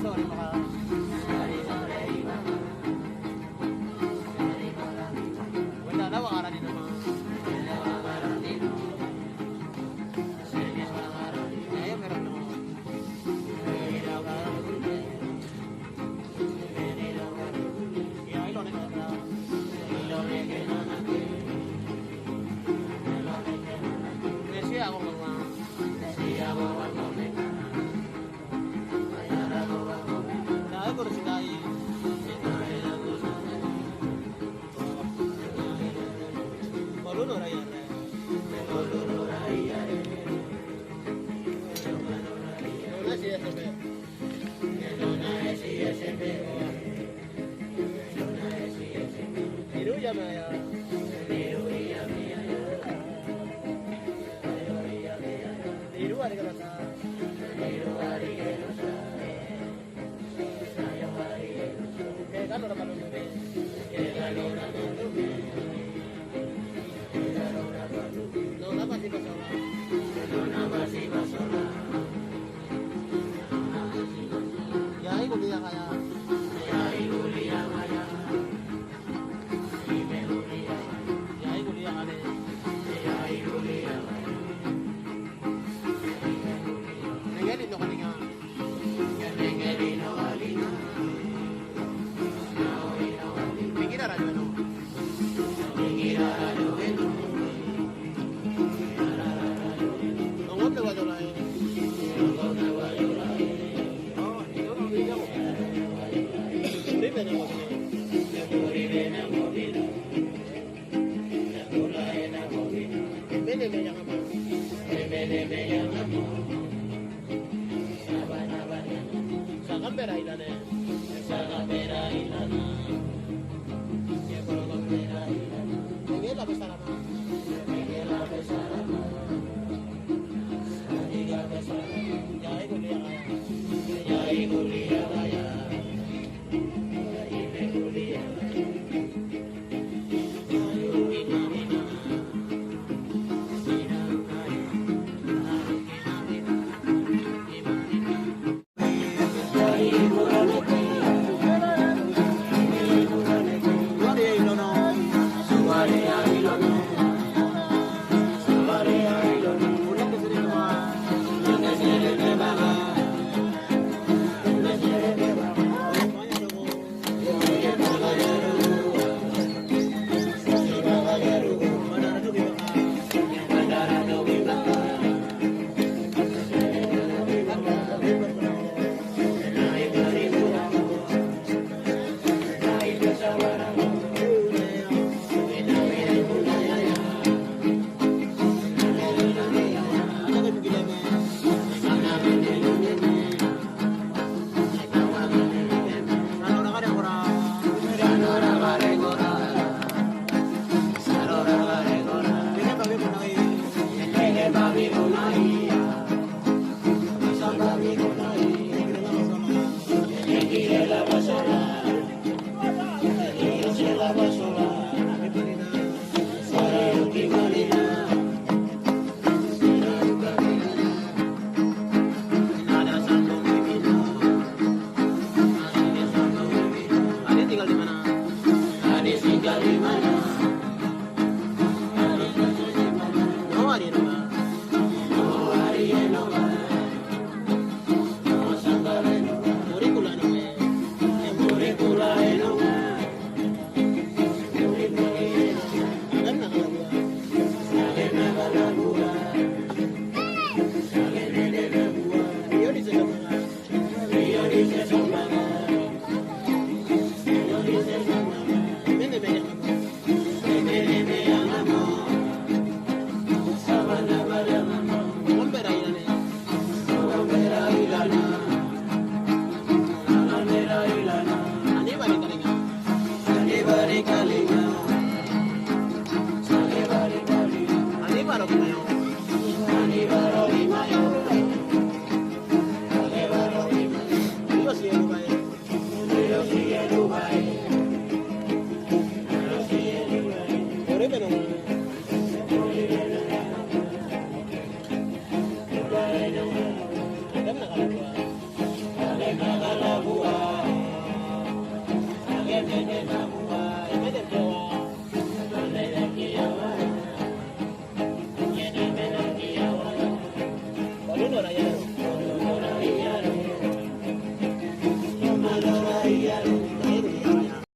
sorry maka. Wala na wala din naman. Ayo meron no. Ya ilo na na. Messi ako mga. Dahil ko rin sila Maluno raya. Iru ya maya. Iru ada kata. Kan orang Maluno. Nona masih masalah. Ya ibu dia kaya. Ya ibu dia kaya. Ya ibu dia kaya. Ya ibu dia kaya. Nengelin no kaninga. Nengelin no kaninga. Pingira radyo no. Pingira radyo no. Nungod na wala na eh. Nungod na wala na eh. Oh, ito ang video ko. Uribe na mo bino. Uribe na mo bino. Nakulay na mo bino. Bene me yang ama. Bene me yang ama. Saban-saban yan. Sa kamera ilan eh. Sa kamera ilan na. Sa kamera ilan na. Tingin labas na naman. Tingin labas na naman. Yai kuliah kaya. Rio di Jakarta.